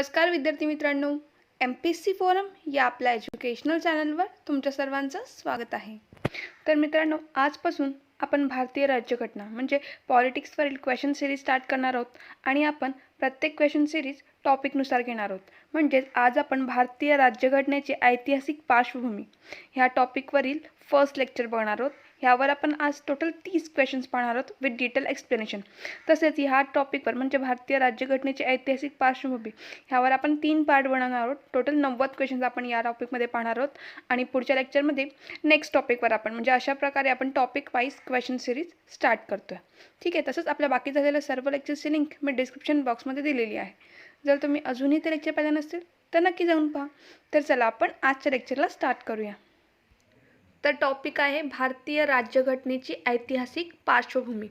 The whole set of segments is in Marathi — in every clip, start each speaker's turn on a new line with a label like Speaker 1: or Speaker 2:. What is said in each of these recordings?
Speaker 1: नमस्कार विद्यार्थी मित्रांनो, MPSC फोरम या आपल्या एज्युकेशनल चॅनलवर तुमच्या सर्वांचं स्वागत आहे. तर मित्रांनो, आजपासून आपण भारतीय राज्यघटना म्हणजे पॉलिटिक्सवरील क्वेश्चन सिरीज स्टार्ट करणार आहोत आणि आपण प्रत्येक क्वेश्चन सिरीज टॉपिकनुसार घेणार आहोत. म्हणजेच आज आपण भारतीय राज्यघटनेची ऐतिहासिक पार्श्वभूमी ह्या टॉपिकवरील फर्स्ट लेक्चर बघणार आहोत. ह्यावर आपण आज टोटल 30 क्वेश्चन्स पाहणार आहोत विथ डिटेल एक्सप्लेनेशन. तसेच ह्या टॉपिकवर म्हणजे भारतीय राज्यघटनेची ऐतिहासिक पार्श्वभूमी ह्यावर आपण 3 पार्ट बनवणार आहोत. टोटल 90 क्वेश्चन्स आपण या टॉपिकमध्ये पाहणार आहोत आणि पुढच्या लेक्चरमध्ये नेक्स्ट टॉपिकवर आपण म्हणजे अशा प्रकारे आपण topic wise question series start करतोय. ठीक आहे. तसंच आपल्या बाकी झालेल्या सर्व लेक्चर्सची लिंक मी डिस्क्रिप्शन बॉक्समध्ये दिलेली आहे. जर तुम्ही अजूनही ते लेक्चर पाहिलं नसतील तर नक्की जाऊन पहा. तर चला आपण आजच्या लेक्चरला स्टार्ट करूया. तर टॉपिक आहे भारतीय राज्यघटनेची ऐतिहासिक पार्श्वभूमी.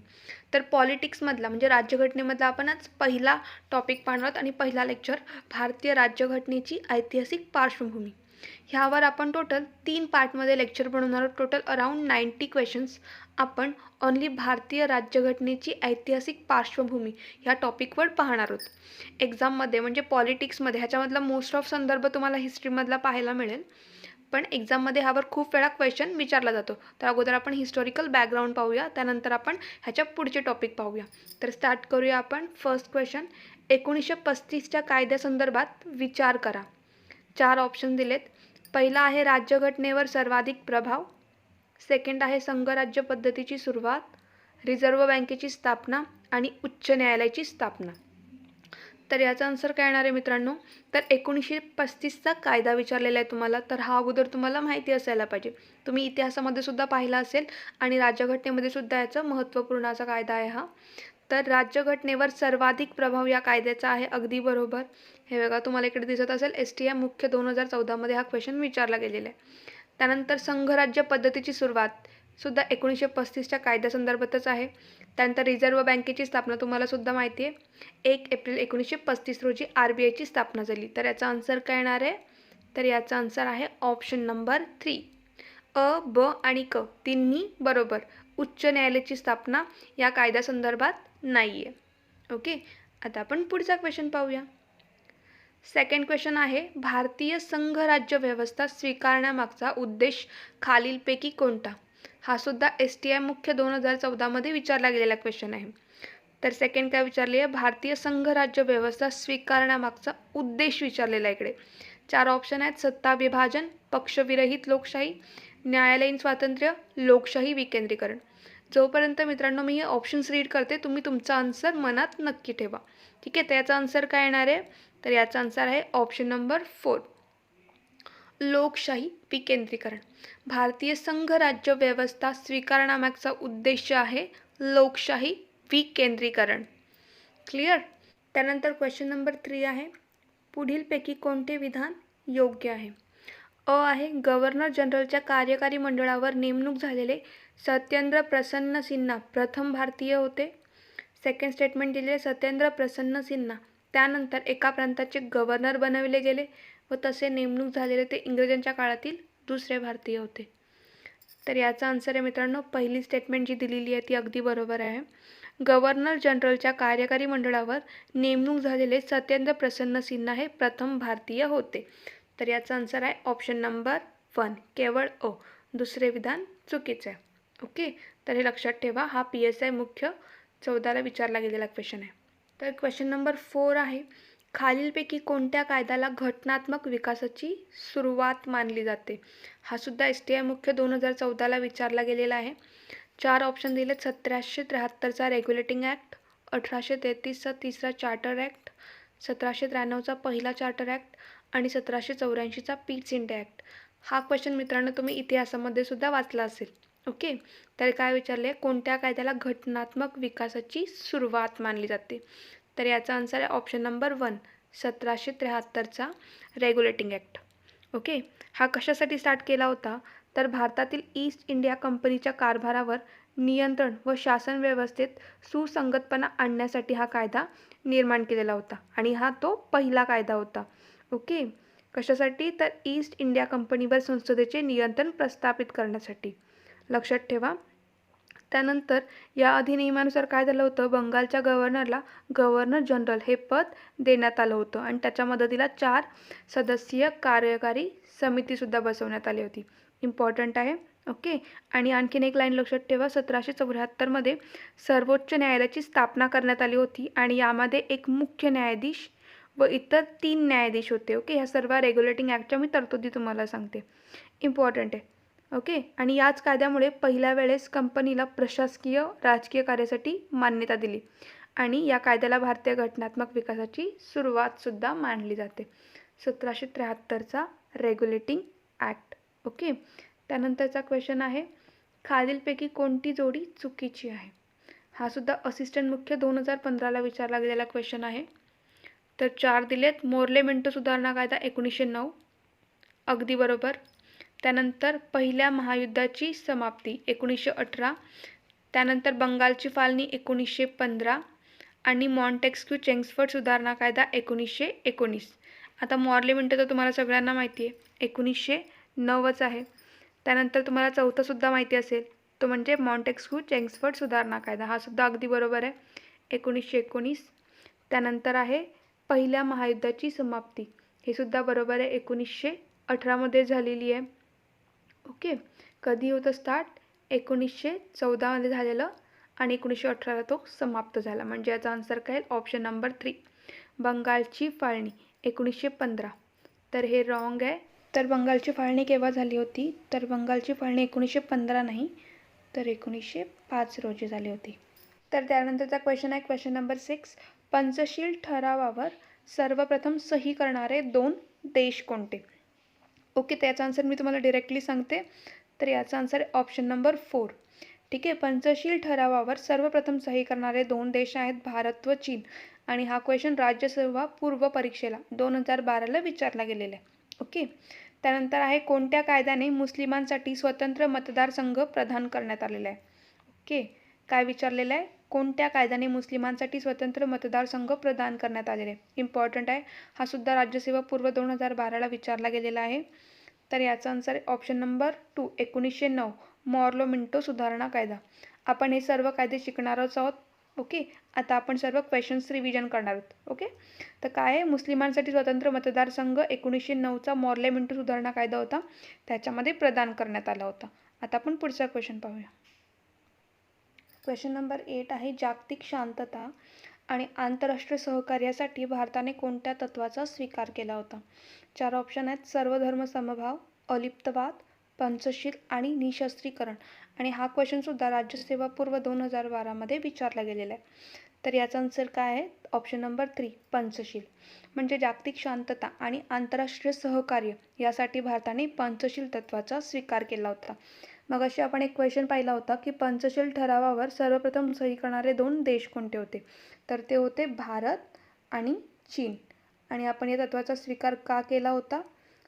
Speaker 1: तर पॉलिटिक्समधला म्हणजे राज्यघटनेमधला आपण आज पहिला टॉपिक पाहणार आहोत आणि पहिला लेक्चर भारतीय राज्यघटनेची ऐतिहासिक पार्श्वभूमी. ह्यावर आपण टोटल 3 पार्टमध्ये लेक्चर बनवणार आहोत. टोटल अराउंड 90 क्वेश्चन्स आपण ओनली भारतीय राज्यघटनेची ऐतिहासिक पार्श्वभूमी ह्या टॉपिकवर पाहणार आहोत. एक्झाममध्ये म्हणजे पॉलिटिक्समध्ये ह्याच्यामधला मोस्ट ऑफ संदर्भ तुम्हाला हिस्ट्रीमधला पाहायला मिळेल, पण एक्झाममध्ये ह्यावर खूप वेळा क्वेश्चन विचारला जातो. तर अगोदर आपण हिस्टॉरिकल बॅकग्राऊंड पाहूया, त्यानंतर आपण ह्याच्या पुढचे टॉपिक पाहूया. तर स्टार्ट करूया आपण. फर्स्ट क्वेश्चन, 1935च्या कायद्यासंदर्भात विचार करा. 4 ऑप्शन दिलेत. पहिला आहे राज्यघटनेवर सर्वाधिक प्रभाव, सेकंड आहे संघराज्य पद्धतीची सुरुवात, रिझर्व्ह बँकेची स्थापना आणि उच्च न्यायालयाची स्थापना. तर याचा आन्सर काय येणार आहे मित्रांनो? तर 1935चा कायदा विचारलेला आहे तुम्हाला. तर हा अगोदर तुम्हाला माहिती असायला पाहिजे. तुम्ही इतिहासामध्ये सुद्धा पाहिला असेल आणि राज्यघटनेमध्ये सुद्धा याचा महत्त्वपूर्ण असा कायदा आहे हा. तर राज्यघटनेवर सर्वाधिक प्रभाव या कायद्याचा आहे. अगदी बरोबर. हे बघा तुम्हाला इकडे दिसत असेल STM मुख्य 2014मध्ये हा क्वेश्चन विचारला गेलेला आहे. त्यानंतर संघराज्य पद्धतीची सुरुवात सुद्धा 1935च्या कायद्यासंदर्भातच आहे. त्यानंतर रिझर्व्ह बँकेची स्थापना तुम्हाला सुद्धा माहिती आहे. 1 एप्रिल 1935 रोजी RBIची स्थापना झाली. तर याचा आन्सर काय येणार आहे? तर याचा आन्सर आहे ऑप्शन नंबर 3. अ, ब आणि क तिन्ही बरोबर. उच्च न्यायालयाची स्थापना या कायद्यासंदर्भात नाही आहे. ओके. आता आपण पुढचा क्वेश्चन पाहूया. सेकंड क्वेश्चन आहे, भारतीय संघराज्य व्यवस्था स्वीकारण्यामागचा उद्देश खालीलपैकी कोणता? हा सुद्धा STM मुख्य 2014मध्ये विचारला गेलेला क्वेश्चन आहे. तर सेकंड काय विचारली आहे? भारतीय संघराज्य व्यवस्था स्वीकारण्यामागचा उद्देश विचारलेला आहे इकडे. 4 ऑप्शन आहेत. सत्ता विभाजन, पक्षविरहित लोकशाही, न्यायालयीन स्वातंत्र्य, लोकशाही विकेंद्रीकरण. जोपर्यंत मित्रांनो मी हे ऑप्शन्स रीड करते तुम्ही तुमचा आन्सर मनात नक्की ठेवा. ठीक आहे. तर याचा आन्सर काय येणार आहे? तर याचा आन्सर आहे ऑप्शन नंबर 4, लोकशाही विकेंद्रीकरण. भारतीय संघराज्य व्यवस्था स्वीकारण्यामागचा उद्देश आहे लोकशाही विकेंद्रीकरण. क्लिअर. त्यानंतर क्वेश्चन नंबर 3 आहे, पुढीलपैकी कोणते विधान योग्य आहे? अ आहे, गव्हर्नर जनरलच्या कार्यकारी मंडळावर नेमणूक झालेले सत्येंद्र प्रसन्न सिन्हा प्रथम भारतीय होते. सेकंड स्टेटमेंट दिलेले, सत्येंद्र प्रसन्न सिन्हा त्यानंतर एका प्रांताचे गव्हर्नर बनविले गेले व तसे नेमणूक झालेले ते इंग्रजांच्या काळातील दुसरे भारतीय होते. तर याचा आन्सर आहे मित्रांनो, पहिली स्टेटमेंट जी दिलेली आहे ती अगदी बरोबर आहे. गव्हर्नर जनरलच्या कार्यकारी मंडळावर नेमणूक झालेले सत्येंद्र प्रसन्न सिन्हा हे प्रथम भारतीय होते. तर याचा आन्सर आहे ऑप्शन नंबर 1, केवळ अ. दुसरे विधान चुकीचे आहे. ओके. तर हे लक्षात ठेवा. हा PSI मुख्य 14ला विचारला गेलेला क्वेश्चन आहे. तर क्वेश्चन नंबर 4 आहे, खालीलपैकी कोणत्या कायद्याला घटनात्मक विकासाची सुरुवात मानली जाते? हा सुद्धा STI मुख्य 2014ला विचारला गेलेला आहे. 4 ऑप्शन दिले. 1773चा रेग्युलेटिंग ॲक्ट, 1833चा तिसरा चार्टर ॲक्ट, 1793चा पहिला चार्टर ॲक्ट आणि 1784चा पीस इंडिया ॲक्ट. हा क्वेश्चन मित्रांनो तुम्ही इतिहासामध्ये सुद्धा वाचला असेल. ओके. तर काय विचारले, कोणत्या कायद्याला घटनात्मक विकासाची सुरुवात मानली जाते? तर याचा आन्सर आहे ऑप्शन नंबर 1, 1773चा रेग्युलेटिंग ॲक्ट. ओके. हा कशासाठी स्टार्ट केला होता? तर भारतातील ईस्ट इंडिया कंपनीच्या कारभारावर नियंत्रण व शासन व्यवस्थेत सुसंगतपणा आणण्यासाठी हा कायदा निर्माण केलेला होता आणि हा तो पहिला कायदा होता. ओके. कशासाठी? तर ईस्ट इंडिया कंपनीवर संसदेचे नियंत्रण प्रस्थापित करण्यासाठी. लक्षात ठेवा. त्यानंतर या अधिनियमानुसार काय झालं होतं, बंगालच्या गव्हर्नरला गव्हर्नर जनरल हे पद देण्यात आलं होतं आणि त्याच्या मदतीला 4 सदस्यीय कार्यकारी समितीसुद्धा बसवण्यात आली होती. इम्पॉर्टंट आहे. ओके. आणि आणखीन एक लाईन लक्षात ठेवा, 1774मध्ये सर्वोच्च न्यायालयाची स्थापना करण्यात आली होती आणि यामध्ये एक मुख्य न्यायाधीश व इतर 3 न्यायाधीश होते. ओके. ह्या सर्व रेग्युलेटिंग ॲक्टच्या मी तरतुदी तुम्हाला सांगते. इम्पॉर्टंट आहे. ओके. आणि याच कायद्यामुळे पहिल्या वेळेस कंपनीला प्रशासकीय राजकीय कार्यासाठी मान्यता दिली आणि या कायद्याला भारतीय घटनात्मक विकासाची सुरुवातसुद्धा मानली जाते. 1773चा रेग्युलेटिंग ॲक्ट. ओके. त्यानंतरचा क्वेश्चन आहे, खालीलपैकी कोणती जोडी चुकीची आहे? हा सुद्धा असिस्टंट मुख्य 2015ला विचारला गेलेला क्वेश्चन आहे. तर 4 दिलेत. मोर्ले मिंटो सुधारणा कायदा 1909 अगदी बरोबर. त्यानंतर पहिल्या महायुद्धाची समाप्ती 1918, त्यानंतर बंगालची फाळणी 1915 आणि मॉन्टेस्क्यू चेम्सफोर्ड सुधारणा कायदा 1919. आता मॉर्ले मिंटो तर तुम्हाला सगळ्यांना माहिती आहे, 1909च आहे. त्यानंतर तुम्हाला चौथंसुद्धा माहिती असेल, तो म्हणजे मॉन्टेस्क्यू चेम्सफोर्ड सुधारणा कायदा, हा सुद्धा अगदी बरोबर आहे, 1919. त्यानंतर आहे पहिल्या महायुद्धाची समाप्ती, हे सुद्धा बरोबर आहे, 1918मध्ये झालेली आहे. ओके. कधी होतं स्टार्ट? 1914मध्ये झालेलं आणि 1918ला तो समाप्त झाला. म्हणजे याचा आन्सर काय? ऑप्शन नंबर 3, बंगालची फाळणी 1915. तर हे रॉंग आहे. तर बंगालची फाळणी केव्हा झाली होती? तर बंगालची फाळणी 1915 नाही, तर 1905 रोजी झाली होती. तर त्यानंतरचा क्वेश्चन आहे क्वेश्चन नंबर 6, पंचशील ठरावावर सर्वप्रथम सही करणारे 2 देश कोणते? ओके. त्याचा आन्सर मी तुम्हाला डिरेक्टली सांगते. तर याचा आन्सर ऑप्शन नंबर 4. ठीक आहे. पंचशील ठरावावर सर्वप्रथम सही करणारे 2 देश आहेत भारत व चीन आणि हा क्वेश्चन राज्यसेवा पूर्व परीक्षेला 2012ला विचारला गेलेला आहे. ओके. त्यानंतर आहे, कोणत्या कायद्याने मुस्लिमांसाठी स्वतंत्र मतदारसंघ प्रदान करण्यात आलेला आहे? ओके. काय विचारलेलं आहे? कोणत्या कायद्याने मुस्लिमांसाठी स्वतंत्र मतदारसंघ प्रदान करण्यात आलेले आहे? इम्पॉर्टंट आहे. हा सुद्धा राज्यसेवा पूर्व 2012ला विचारला गेलेला आहे. तर याचा answer option number 2, 1909 Morley Minto सुधारणा कायदा. आपण हे सर्व कायदे शिकणारच आहोत. ओके. आता आपण सर्व क्वेश्चन्स रिव्हिजन करणार आहोत. ओके. तर काय आहे, मुस्लिमांसाठी स्वतंत्र मतदारसंघ 1909चा मॉर्ले मिंटो सुधारणा कायदा होता, त्याच्यामध्ये प्रदान करण्यात आला होता. आता आपण पुढचा क्वेश्चन पाहूया. क्वेश्चन नंबर 8 आहे, जागतिक शांतता आणि आंतरराष्ट्रीय सहकार्यासाठी भारताने कोणत्या तत्त्वाचा स्वीकार केला होता? 4 ऑप्शन आहेत, सर्वधर्म समभाव, अलिप्तवाद, पंचशील आणि निशस्त्रीकरण. आणि हा क्वेश्चनसुद्धा राज्यसेवा पूर्व 2012मध्ये विचारला गेलेला आहे. तर याचा आन्सर काय आहे? Option number 3, Panchsheel. म्हणजे जागतिक शांतता आणि आंतरराष्ट्रीय सहकार्य यासाठी भारताने पंचशील तत्त्वाचा स्वीकार केला होता. मग अशी आपण एक क्वेश्चन पाहिला होता की पंचशील ठरावावर सर्वप्रथम सही करणारे 2 देश कोणते होते? तर ते होते भारत आणि चीन. आणि आपण या तत्त्वाचा स्वीकार का केला होता?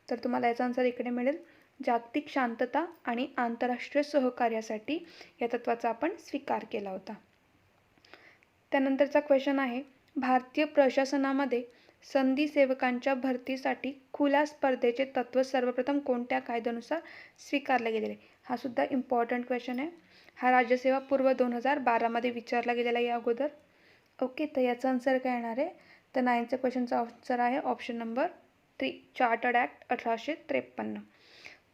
Speaker 1: तर तुम्हाला याचा आन्सर इकडे मिळेल, जागतिक शांतता आणि आंतरराष्ट्रीय सहकार्यासाठी या तत्त्वाचा आपण स्वीकार केला होता. त्यानंतरचा क्वेश्चन आहे, भारतीय प्रशासनामध्ये संधी सेवकांच्या भरतीसाठी खुल्या स्पर्धेचे तत्त्व सर्वप्रथम कोणत्या कायद्यानुसार स्वीकारले गेलेले? हा सुद्धा इम्पॉर्टंट क्वेश्चन आहे. हा राज्यसेवा पूर्व 2012मध्ये विचारला गेलेला आहे या अगोदर. ओके. तर याचा आन्सर काय येणार आहे? तर 9च्या क्वेश्चनचा आन्सर आहे ऑप्शन नंबर 3, चार्टर्ड ॲक्ट 1853.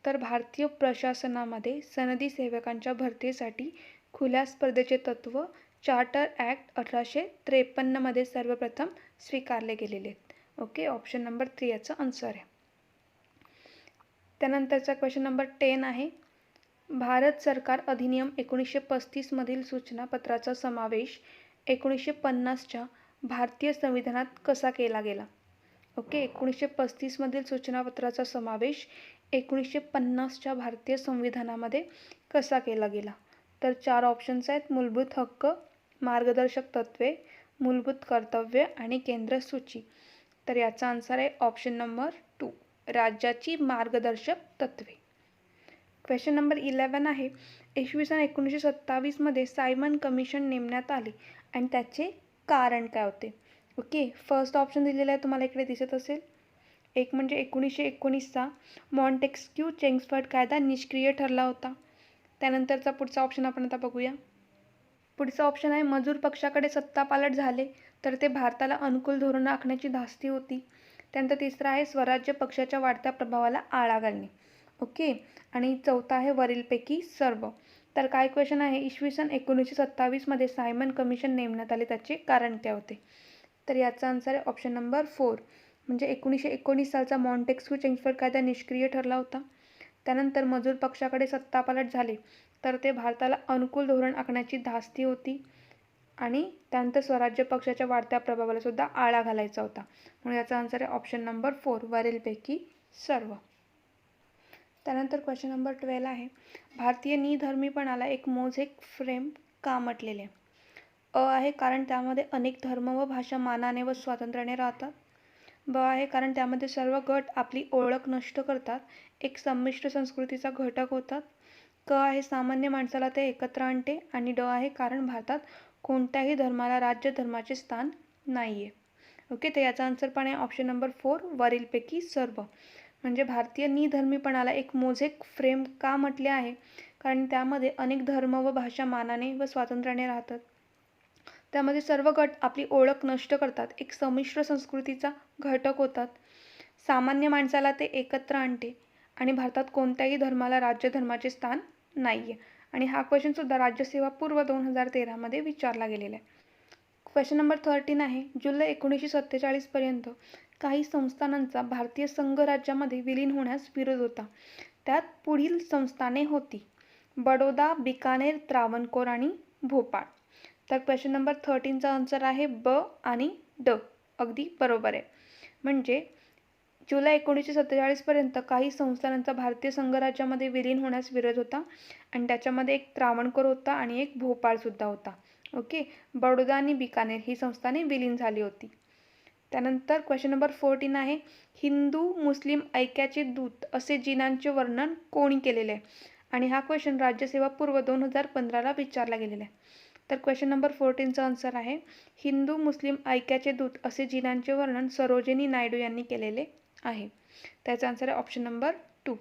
Speaker 1: तर भारतीय प्रशासनामध्ये सनदी सेवकांच्या भरतीसाठी खुल्या स्पर्धेचे तत्त्व चार्टर ॲक्ट 1853मध्ये सर्वप्रथम स्वीकारले गेलेले आहेत. ओके. ऑप्शन नंबर 3 याचा आन्सर आहे. त्यानंतरचा क्वेश्चन नंबर 10 आहे, भारत सरकार अधिनियम 1935मधील सूचनापत्राचा समावेश 1950च्या भारतीय संविधानात कसा केला गेला? ओके. 1935मधील सूचनापत्राचा समावेश 1950च्या भारतीय संविधानामध्ये कसा केला गेला? तर 4 ऑप्शन्स आहेत, मूलभूत हक्क, मार्गदर्शक तत्त्वे, मूलभूत कर्तव्य आणि केंद्र सूची. तर याचा आन्सर आहे ऑप्शन नंबर 2, राज्याची मार्गदर्शक तत्त्वे. क्वेश्चन नंबर 11 आहे, इसवी सन 1927मध्ये सायमन कमिशन नेमण्यात आले आणि त्याचे कारण काय होते? ओके. फर्स्ट ऑप्शन दिलेला आहे, तुम्हाला इकडे दिसत असेल. एक म्हणजे 1919चा मॉन्टेस्क्यू चेम्सफोर्ड कायदा निष्क्रिय ठरला होता. त्यानंतरचा पुढचा ऑप्शन आपण आता बघूया. पुढचा ऑप्शन आहे मजूर पक्षाकडे सत्तापालट झाले तर ते भारताला अनुकूल धोरण आखण्याची धास्ती होती. त्यानंतर तिसरा आहे स्वराज्य पक्षाच्या वाढत्या प्रभावाला आळा घालणे. ओके. आणि चौथा आहे वरीलपैकी सर्व. तर काय क्वेश्चन आहे, इसवी सन 1927 सायमन कमिशन नेमण्यात आले, त्याचे कारण काय होते? तर याचा आन्सर आहे ऑप्शन नंबर 4 म्हणजे 1919 सालचा मॉन्टेस्क्यू चेम्सफोर्ड कायदा निष्क्रिय ठरला होता. त्यानंतर मजूर पक्षाकडे सत्तापालट झाले तर ते भारताला अनुकूल धोरण आखण्याची धास्ती होती. आणि त्यानंतर स्वराज्य पक्षाच्या वाढत्या प्रभावाला सुद्धा आळा घालायचा होता. म्हणून याचा आन्सर आहे ऑप्शन नंबर 4 वरीलपैकी सर्व. त्यानंतर क्वेश्चन नंबर 12 आहे भारतीय निधर्मीपणाला एक मोझेक फ्रेम का म्हटलेले? अ आहे कारण त्यामध्ये अनेक धर्म व भाषा मानाने व स्वातंत्र्याने राहतात. ब आहे कारण त्यामध्ये सर्व गट आपली ओळख नष्ट करतात, एक संमिश्र संस्कृतीचा घटक होतात. क आहे सामान्य माणसाला ते एकत्र आणते. आणि ड आहे कारण भारतात कोणत्याही धर्माला राज्य धर्माचे स्थान नाही आहे. ओके. तर याचा आन्सर पण आहे ऑप्शन नंबर 4 वरीलपैकी सर्व. म्हणजे भारतीय निधर्मीपणाला एक मोझेक फ्रेम का म्हटले आहे? कारण त्यामध्ये अनेक धर्म व भाषा मानाने व स्वातंत्र्याने राहतात. त्यामध्ये सर्व गट आपली ओळख नष्ट करतात, एक संमिश्र संस्कृतीचा घटक होतात. सामान्य माणसाला ते एकत्र आणते. आणि भारतात कोणत्याही धर्माला राज्य धर्माचे स्थान नाही आहे. आणि हा क्वेश्चन सुद्धा राज्यसेवा पूर्व 2013 विचारला गेलेला आहे. क्वेश्चन नंबर 13 आहे जुलै 1947 पर्यंत काही संस्थानांचा भारतीय संघराज्यामध्ये विलीन होण्यास विरोध होता. त्यात पुढील संस्थाने होती: बडोदा, बिकानेर, त्रावणकोर आणि भोपाळ. तर क्वेश्चन नंबर 13चा आन्सर आहे ब आणि ड. अगदी बरोबर आहे. म्हणजे जुलै 1947 पर्यंत काही संस्थानांचा भारतीय संघराज्यामध्ये विलीन होण्यास विरोध होता. आणि त्याच्यामध्ये एक त्रावणकोर होता आणि एक भोपाळ सुद्धा होता. ओके. बडोदा आणि बिकानेर ही संस्थाने विलीन झाली होती. त्यानंतर क्वेश्चन नंबर 14 आहे हिंदू मुस्लिम ऐक्याचे दूत असे जिनांचे वर्णन कोणी केलेले आहे? आणि हा क्वेश्चन राज्यसेवा पूर्व 2015 विचारला गेलेला आहे. तर क्वेश्चन नंबर 14चा आन्सर आहे हिंदू मुस्लिम ऐक्याचे दूत असे जिनांचे वर्णन सरोजिनी नायडू यांनी केलेले आहे. त्याचा आन्सर आहे ऑप्शन नंबर 2.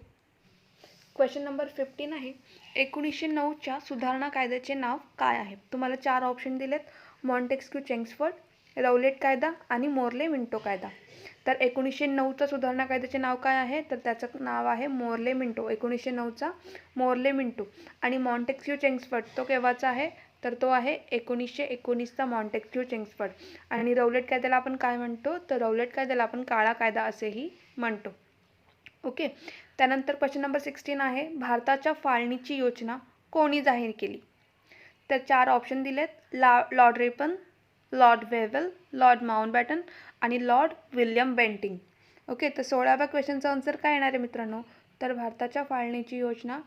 Speaker 1: क्वेश्चन नंबर 15 आहे 1909च्या सुधारणा कायद्याचे नाव काय आहे? तुम्हाला 4 ऑप्शन दिलेत: मॉन्टेस्क्यू चेम्सफोर्ड, राऊलेट कायदा आणि मोर्ले मिंटो कायदा. तर 1909चा सुधारणा कायद्याचे नाव काय आहे? तर त्याचं नाव आहे मोर्ले मिंटो. 1909चा मोर्ले मिंटो. आणि मॉन्टेस्क्यू चेम्सफोर्ड तो केव्हाचा आहे? तर तो आहे 1919चा मॉन्टेस्क्यू चेम्सफोर्ड. आणि राऊलेट कायद्याला आपण काय म्हणतो? तर राऊलेट कायद्याला आपण काळा कायदा असेही म्हणतो. ओके. त्यानंतर क्वेश्चन नंबर 16 आहे भारताच्या फाळणीची योजना कोणी जाहीर केली? तर 4 ऑप्शन दिलेत: Lord Ripon, Lord Wavell, Lord Mountbatten आणि लॉर्ड विल्यम बेंटिंग. ओके. तर 16व्या क्वेश्चनचा आन्सर काय येणार आहे मित्रांनो? तर भारताच्या फाळणीची योजना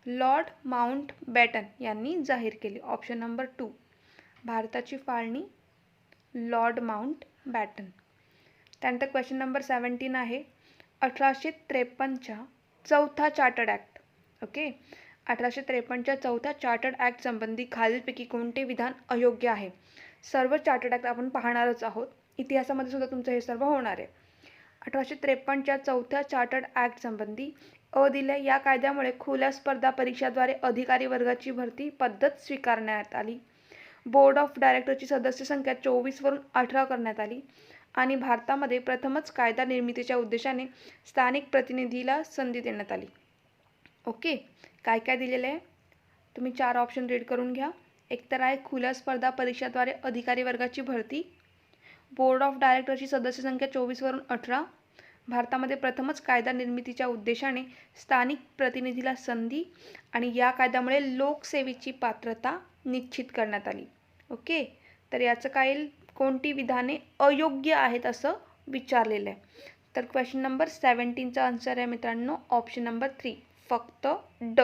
Speaker 1: लॉर्ड माउंटबॅटन यांनी जाहीर केली. ऑप्शन नंबर 2 भारताची फाळणी लॉर्ड माउंटबॅटन. त्यानंतर क्वेश्चन नंबर 17 आहे 1853च्या चौथा चार्टर्ड ॲक्ट. ओके. 1853च्या चौथ्या चार्टर्ड ॲक्ट संबंधी खालीलपैकी कोणते विधान अयोग्य आहे? सर्व चार्टर्ड ॲक्ट आपण पाहणारच आहोत. इतिहासामध्ये सुद्धा तुमचं हे सर्व होणार आहे. 1853च्या चौथ्या चार्टर्ड ॲक्ट संबंधी अ दिले या कायद्यामुळे खुल्या स्पर्धा परीक्षाद्वारे अधिकारी वर्गाची भरती पद्धत स्वीकारण्यात आली. बोर्ड ऑफ डायरेक्टरची सदस्य संख्या 24 वरून 18 करण्यात आली. आणि भारतामध्ये प्रथमच कायदा निर्मितीच्या उद्देशाने स्थानिक प्रतिनिधीला संधी देण्यात आली. ओके. काय काय दिलेलं आहे? तुम्ही 4 ऑप्शन रीड करून घ्या. एक तर आहे खुल्या स्पर्धा परीक्षाद्वारे अधिकारी वर्गाची भरती, बोर्ड ऑफ डायरेक्टरची सदस्य संख्या 24 वरून 18, भारतामध्ये प्रथमच कायदा निर्मितीच्या उद्देशाने स्थानिक प्रतिनिधीला संधी, आणि या कायद्यामुळे लोकसेवेची पात्रता निश्चित करण्यात आली. ओके. तर याचं काय येईल? कोणती विधाने अयोग्य आहेत असं विचारलेलं आहे. तर क्वेश्चन नंबर 17चा आन्सर आहे मित्रांनो ऑप्शन नंबर 3 फक्त ड.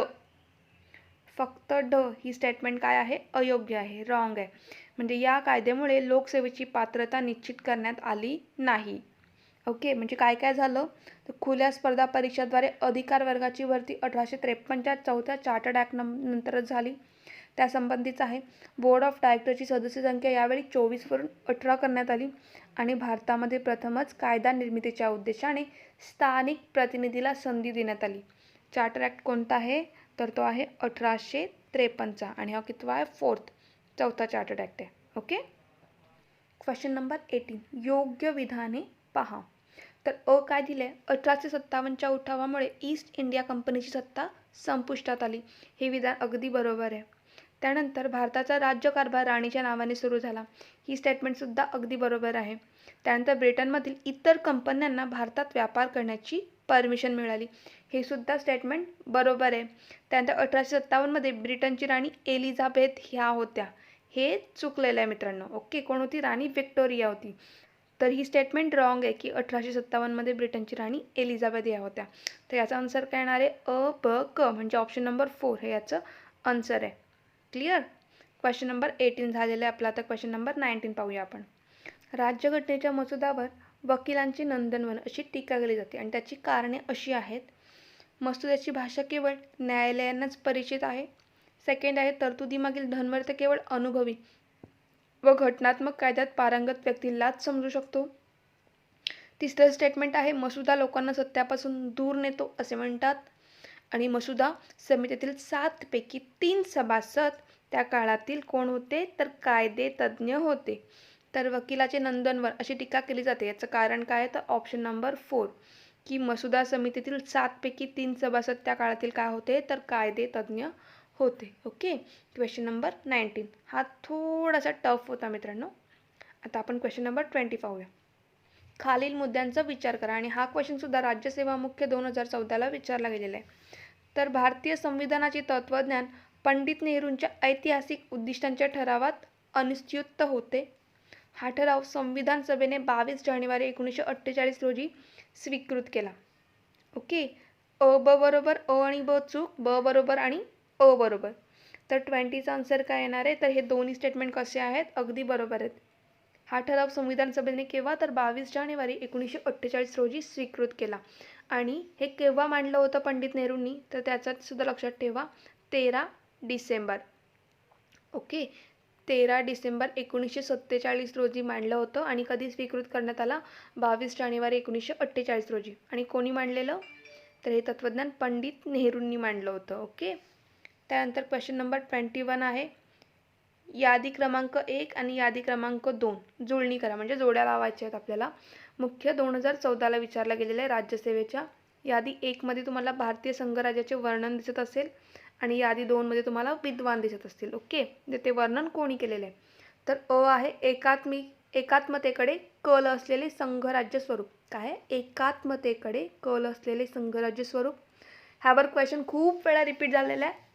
Speaker 1: फक्त ड ही स्टेटमेंट काय आहे? अयोग्य आहे, रॉंग आहे. म्हणजे या कायद्यामुळे लोकसेवेची पात्रता निश्चित करण्यात आली नाही. ओके. म्हणजे काय काय झालं? तर खुल्या स्पर्धा परीक्षाद्वारे अधिकार वर्गाची भरती 1853च्या चौथ्या चार्टर्ड ॲक्ट नंतरच झाली. त्यासंबंधीच आहे. बोर्ड ऑफ डायरेक्टरची सदस्य संख्या यावेळी 24 वरून 18 करण्यात आली. आणि भारतामध्ये प्रथमच कायदा निर्मितीच्या उद्देशाने स्थानिक प्रतिनिधीला संधी देण्यात आली. चार्टर ॲक्ट कोणता आहे? तर तो आहे 1853चा. आणि हा कितवा आहे? 4th. चौथा चार्टर्ड ॲक्ट आहे. ओके. क्वेश्चन नंबर 18, योग्य विधाने पहा. तर काय दिलं आहे, 1857च्या उठावामुळे ईस्ट इंडिया कंपनीची सत्ता संपुष्टात आली. हे विधान अगदी बरोबर आहे. त्यानंतर भारताचा राज्यकारभार राणीच्या नावाने सुरू झाला. ही स्टेटमेंटसुद्धा अगदी बरोबर आहे. त्यानंतर ब्रिटनमधील इतर कंपन्यांना भारतात व्यापार करण्याची परमिशन मिळाली. हे सुद्धा स्टेटमेंट बरोबर आहे. त्यानंतर 1857मध्ये ब्रिटनची राणी एलिझाबेथ ह्या होत्या. हे चुकलेलं आहे मित्रांनो. ओके. कोण होती? राणी व्हिक्टोरिया होती. तर ही स्टेटमेंट रॉंग आहे की 1857मध्ये ब्रिटनची राणी एलिझाबेथ ह्या होत्या. तर याचा आन्सर काय येणार आहे? अ, ब, क म्हणजे ऑप्शन नंबर 4 हे याचं आन्सर आहे. क्लिअर. क्वेश्चन नंबर 18 झालेलं आहे आपला. आता क्वेश्चन नंबर 19 पाहूया आपण. राज्यघटनेच्या मसुद्यावर वकिलांची नंदनवन अशी टीका केली जाते आणि त्याची कारणे अशी आहेत. मसुद्याची भाषा केवळ न्यायालयांनाच परिचित आहे. सेकंड आहे, तरतुदीमागील धनवर्थ केवळ अनुभवी व घटनात्मक कायद्यात पारंगत व्यक्तीलाच समजू शकतो. तिसरं स्टेटमेंट आहे, मसुदा लोकांना सत्यापासून दूर नेतो असे म्हणतात. आणि मसुदा समितीतील 7 पैकी 3 सभासद त्या काळातील कोण होते? तर कायदे तज्ज्ञ होते. तर वकिलाचे नंदनवन अशी टीका केली जाते. याचं कारण काय? तर ऑप्शन नंबर 4 की मसुदा समितीतील 7 पैकी 3 सभासद त्या काळातील काय होते? तर कायदे तज्ज्ञ होते. ओके. क्वेश्चन नंबर 19 हा थोडासा टफ होता मित्रांनो. आता आपण क्वेश्चन नंबर 20 पाहूया. खालील मुद्द्यांचा विचार करा. आणि हा क्वेश्चनसुद्धा राज्यसेवा मुख्य 2014ला विचारला गेलेला आहे. तर भारतीय संविधानाचे तत्त्वज्ञान पंडित नेहरूंच्या ऐतिहासिक उद्दिष्टांच्या ठरावात अनुस्यूत होते. हा ठराव संविधान सभेने 22 जानेवारी 1948 रोजी स्वीकृत केला. ओके. अ, ब बरोबर, अ आणि ब चूक, ब बरोबर आणि अ बरोबर. तर 20चा आन्सर काय येणार आहे? तर हे दोन्ही स्टेटमेंट कसे आहेत? अगदी बरोबर आहेत. हा ठराव संविधान सभेने केव्हा? तर 22 जानेवारी 1948 रोजी स्वीकृत केला. आणि हे केव्हा मांडलं होतं पंडित नेहरूंनी? तर त्याचाच सुद्धा लक्षात ठेवा, 13 डिसेंबर. ओके. 13 डिसेंबर 1947 रोजी मांडलं होतं. आणि कधी स्वीकृत करण्यात आला? 22 जानेवारी 1948 रोजी. आणि कोणी मांडलेलं? तर हे तत्त्वज्ञान पंडित नेहरूंनी मांडलं होतं. ओके. त्यानंतर क्वेश्चन नंबर 21 आहे, यादी क्रमांक 1 आणि यादी क्रमांक 2 जुळणी करा. म्हणजे जोड्या लावायच्या आहेत आपल्याला. मुख्य 2014ला विचारला गेलेला आहे राज्यसेवेच्या. यादी 1 मध्ये तुम्हाला भारतीय संघराज्याचे वर्णन दिसत असेल आणि यादी 2 मध्ये तुम्हाला विद्वान दिसत असतील. ओके. ते वर्णन कोणी केलेलं आहे? तर अ आहे, एकात्मतेकडे कल असलेले संघराज्य स्वरूप. काय? एकात्मतेकडे कल असलेले संघराज्य स्वरूप. ह्यावर क्वेश्चन खूप वेळा रिपीट झालेला आहे.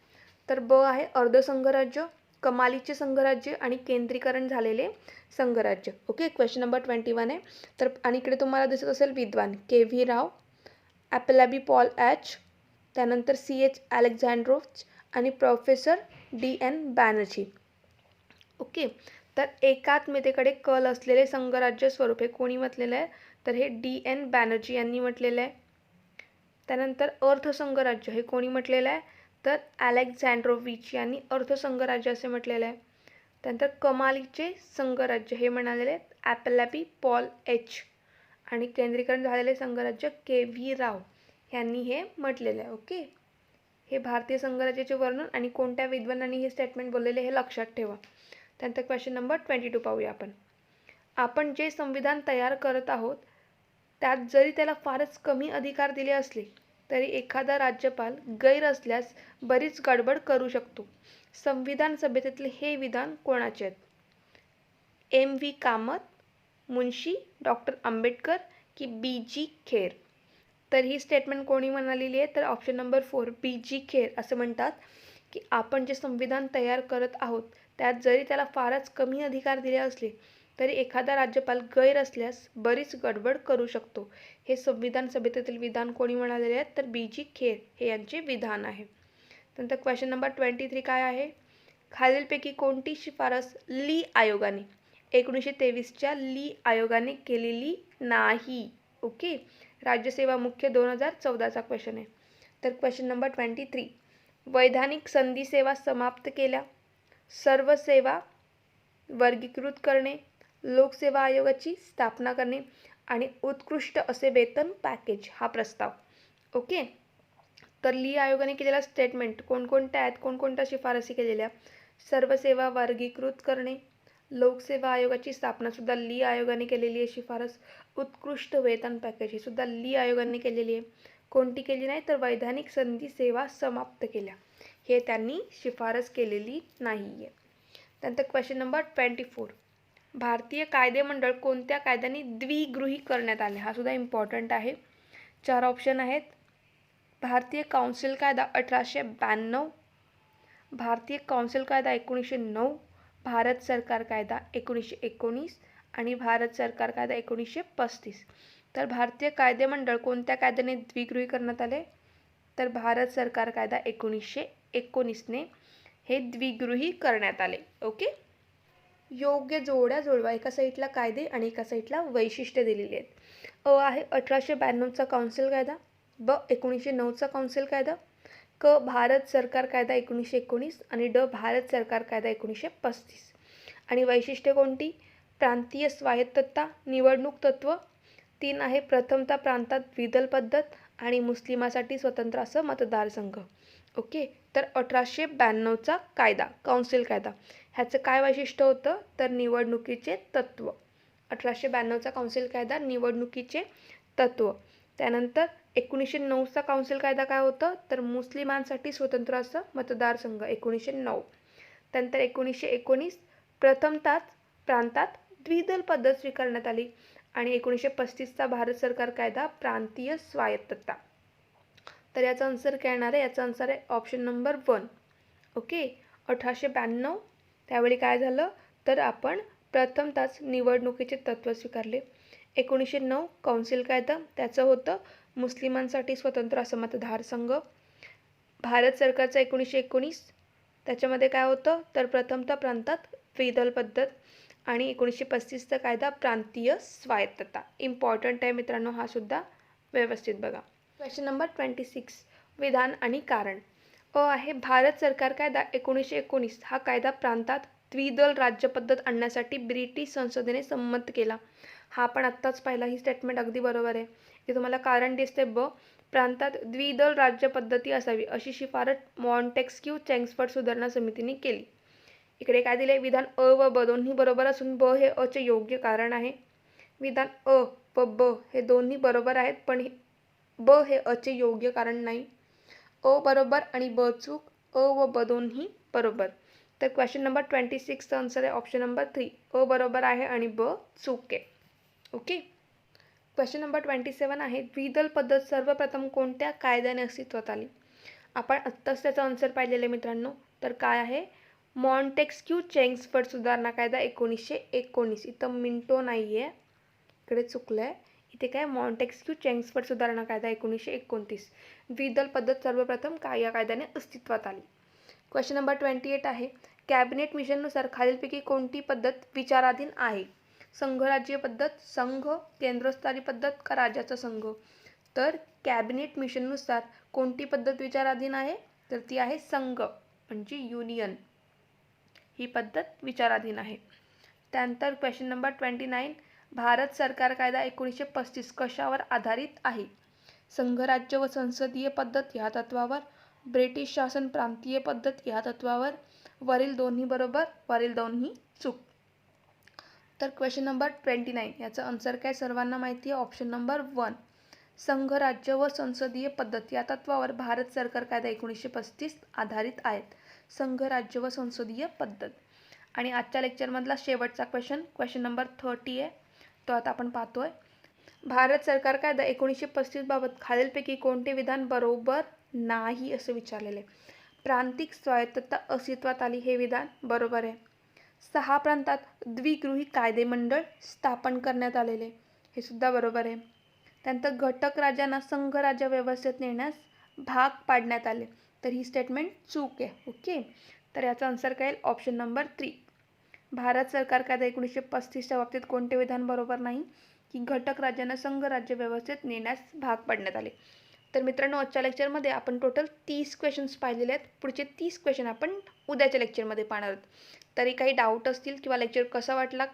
Speaker 1: तर ब आहे, अर्धसंघराज्य, कमालीचे संघराज्य आणि केंद्रीकरण झालेले संघराज्य. ओके. क्वेश्चन नंबर 21 आहे. तर आणि इकडे तुम्हाला दिसत असेल विद्वान के व्ही राव, ॲपलाबी पॉल एच, त्यानंतर CH अलेक्झांड्रोव्च आणि प्रोफेसर DN बॅनर्जी. ओके. तर एकात्मतेकडे कल असलेले संघराज्य स्वरूप हे कोणी म्हटलेलं आहे? तर हे DN बॅनर्जी यांनी म्हटलेलं आहे. त्यानंतर अर्थसंघराज्य हे कोणी म्हटलेलं आहे? तर अलेक्झांड्रोविच यांनी अर्थसंघराज्य असे म्हटलेलं आहे. त्यानंतर कमालीचे संघराज्य हे म्हणालेले आहेत ॲपलाबी पॉल एच. आणि केंद्रीकरण झालेले संघराज्य के व्ही राव यांनी हे म्हटलेलं आहे. ओके. हे भारतीय संघराज्याचे वर्णन आणि कोणत्या विद्वानांनी हे स्टेटमेंट बोललेले हे लक्षात ठेवा. त्यानंतर क्वेश्चन नंबर 22 पाहूया आपण. आपण जे संविधान तयार करत आहोत त्यात जरी त्याला फारच कमी अधिकार दिले असले तरी एखादा राज्यपाल गैर असल्यास बरीच गडबड करू शकतो. संविधान सभेतील हे विधान कोणाचे आहेत? MV कामत, मुंशी, डॉक्टर आंबेडकर की BG खेर? तर ही स्टेटमेंट कोणी म्हणालेली आहे? तर ऑप्शन नंबर 4 BG खेर असं म्हणतात की आपण जे संविधान तयार करत आहोत त्यात जरी त्याला फारच कमी अधिकार दिले असले तरी एखादा राज्यपाल गैर असल्यास बरीच गडबड करू शकतो. हे संविधान सभेतील विधान कोणी म्हणालेले आहेत? तर BG खेर हे यांचे विधान आहे. नंतर क्वेश्चन नंबर 23 काय आहे? खालीलपैकी कोणती शिफारस ली आयोगाने 1923च्या ली आयोगाने केलेली नाही? ओके. राज्यसेवा मुख्य 2014चा क्वेश्चन आहे. तर क्वेश्चन नंबर 23, वैधानिक संधी सेवा समाप्त केल्या, सर्व सेवा वर्गीकृत करणे, लोकसेवा आयोगाची स्थापना करणे आणि उत्कृष्ट असे वेतन पॅकेज हा प्रस्ताव. ओके. तर ली आयोगाने केलेला स्टेटमेंट कोणकोणत्या आहेत? कोणकोणत्या शिफारसी केलेल्या? सर्व सेवा वर्गीकृत करणे, लोकसेवा आयोगाची स्थापनासुद्धा ली आयोगाने केलेली आहे शिफारस, उत्कृष्ट वेतन पॅकेज ही सुद्धा ली आयोगाने केलेली आहे. कोणती केली नाही तर वैधानिक संधी सेवा समाप्त केल्या, हे त्यांनी शिफारस केलेली नाही आहे. त्यानंतर क्वेश्चन नंबर 24, भारतीय कायदे मंडळ कोणत्या कायद्याने द्विगृही करण्यात आले, हा सुद्धा इम्पॉर्टंट आहे. 4 ऑप्शन आहेत. भारतीय काउन्सिल कायदा 1892, भारतीय काउन्सिल कायदा 1909, भारत सरकार कायदा 1919 आणि भारत सरकार कायदा 1935. तर भारतीय कायदे मंडळ कोणत्या कायद्याने द्विगृही करण्यात आले, तर भारत सरकार कायदा 1919ने हे द्विगृही करण्यात आले. ओके. योग्य जोड्या जुळवा. एका साईडला कायदे आणि एका साईडला वैशिष्ट्य दिलेली आहेत. अ आहे 1892चा काउन्सिल कायदा, ब 1909चा काउन्सिल कायदा, क भारत सरकार कायदा 1919 आणि ड भारत सरकार कायदा 1935. आणि वैशिष्ट्ये कोणती, प्रांतीय स्वायत्तता, निवडणूक तत्त्व. 3 आहे प्रथमतः प्रांतात द्विदल पद्धत आणि मुस्लिमासाठी स्वतंत्र असं मतदारसंघ. ओके. तर 1892चा कायदा काउन्सिल कायदा ह्याचं काय वैशिष्ट्य होतं, तर निवडणुकीचे तत्त्व. 1892चा काउन्सिल कायदा निवडणुकीचे तत्त्व. त्यानंतर 1909चा काउन्सिल कायदा काय होतं, तर मुस्लिमांसाठी स्वतंत्र असं मतदारसंघ 1909. त्यानंतर 1919 प्रथमतः प्रांतात द्विदल पद्धत स्वीकारण्यात आली आणि 1935चा भारत सरकार कायदा प्रांतीय स्वायत्तता. तर याचा आन्सर काय येणार आहे, याचा आन्सर आहे ऑप्शन नंबर 1. ओके. 1892 त्यावेळी काय झालं, तर आपण प्रथमतःच निवडणुकीचे तत्त्व स्वीकारले. 1909 काउन्सिल कायदा त्याचं होतं मुस्लिमांसाठी स्वतंत्र असं मतदारसंघ. भारत सरकारचा 1919 त्याच्यामध्ये काय होतं, तर प्रथमतः प्रांतात द्विदल पद्धत आणि 1935चा कायदा प्रांतीय स्वायत्तता. इम्पॉर्टंट आहे मित्रांनो, हा सुद्धा व्यवस्थित बघा. क्वेश्चन नंबर 26, विधान आणि कारण. अ आहे भारत सरकार कायदा 1919 हा कायदा प्रांतात द्विदल राज्यपद्धत आणण्यासाठी ब्रिटिश संसदेने संमत केला. हा आपण आत्ताच पाहिला, ही स्टेटमेंट अगदी बरोबर आहे. हे तुम्हाला कारण दिसते. ब प्रांतात द्विदल राज्यपद्धती असावी अशी शिफारस मॉन्टेस्क्यू चेम्सफोर्ड सुधारणा समितीने केली. इकडे काय दिले, विधान अ व ब दोन्ही बरोबर असून ब हे अचे योग्य कारण आहे. विधान अ व ब हे दोन्ही बरोबर आहेत, पण ब हे अचे योग्य कारण नाही. अ बरोबर आणि ब चूक, अ व ब दोन्ही बरोबर. तर क्वेश्चन नंबर 26चा आन्सर आहे ऑप्शन नंबर 3. अ बरोबर आहे आणि ब चूक आहे. ओके. क्वेश्चन नंबर 27 आहे द्विदल पद्धत सर्वप्रथम कोणत्या कायद्याने अस्तित्वात आली. आपण आत्ताच त्याचा आन्सर पाहिलेलं आहे मित्रांनो. तर काय आहे, मॉन्टेस्क्यू चेम्सफोर्ड सुधारणा कायदा 1919. इथं मिंटो नाही आहे, इकडे चुकलं आहे. इथे काय, मॉन्टेस्क्यू चेम्सफोर्ड सुधारणा कायदा 1929. द्विदल पद्धत सर्वप्रथम या कायद्याने अस्तित्वात आली. क्वेश्चन नंबर 28 आहे कॅबिनेट मिशननुसार खालीलपैकी कोणती पद्धत विचाराधीन आहे. संघराज्य पद्धत, संघ, केंद्रस्थानी पद्धत का राज्याचा संघ. तर कॅबिनेट मिशननुसार कोणती पद्धत विचाराधीन आहे, तर ती आहे संघ म्हणजे युनियन, ही पद्धत विचाराधीन आहे. त्यानंतर क्वेश्चन नंबर 29, भारत सरकार कायदा 1935 कशावर आधारित आहे. संघराज्य व संसदीय पद्धत या तत्वावर, ब्रिटिश शासन प्रांतीय पद्धत या तत्वावर, वरील दोन्ही बरोबर, वरील दोन्ही चूक. तर क्वेश्चन नंबर 29 याचा आन्सर काय सर्वांना माहिती आहे, ऑप्शन नंबर 1. संघराज्य व संसदीय पद्धत या तत्वावर भारत सरकार कायदा 1935 आधारित आहेत. संघराज्य व संसदीय पद्धत. आणि आजच्या लेक्चरमधला शेवटचा क्वेश्चन नंबर 30 आहे, तो आता आपण पाहतोय. भारत सरकार कायदा 1935 बाबत खालीलपैकी कोणते विधान बरोबर नाही असं विचारलेले. प्रांतिक स्वायत्तता अस्तित्वात आली, हे विधान बरोबर आहे. 6 प्रांतात द्विगृही कायदेमंडळ स्थापन करण्यात आलेले, हे सुद्धा बरोबर आहे. त्यानंतर घटक राज्यांना संघराज्य व्यवस्थेत नेण्यास भाग पाडण्यात आले, तर ही स्टेटमेंट चूक आहे. ओके. तर याचा आन्सर काय येईल, ऑप्शन नंबर 3. भारत सरकार कायदा 1935च्या बाबतीत कोणते विधान बरोबर नाही, की घटक राज्यांना संघराज्य व्यवस्थेत नेण्यास भाग पाडण्यात आले. तर मित्रांनो, आजच्या लेक्चरमध्ये आपण टोटल 30 क्वेश्चन्स पाहिलेले आहेत. पुढचे 30 क्वेश्चन आपण उद्याच्या लेक्चरमध्ये पाहणार आहोत. तरी काही डाऊट असतील किंवा लेक्चर कसा वाटला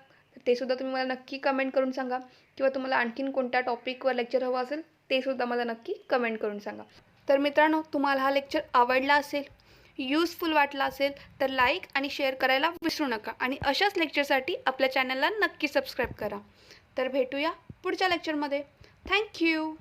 Speaker 1: ते सुद्धा तुम्ही मला नक्की कमेंट करून सांगा, किंवा तुम्हाला आणखीन कोणत्या टॉपिकवर लेक्चर हवं असेल ते सुद्धा मला नक्की कमेंट करून सांगा. तर मित्रांनो, तुम्हाला हा लेक्चर आवडला असेल, युजफुल वाटला असेल तर लाईक आणि शेअर करायला विसरू नका आणि अशाच लेक्चरसाठी आपल्या चॅनलला नक्की सबस्क्राईब करा. तर भेटूया पुढच्या लेक्चरमध्ये. थँक्यू.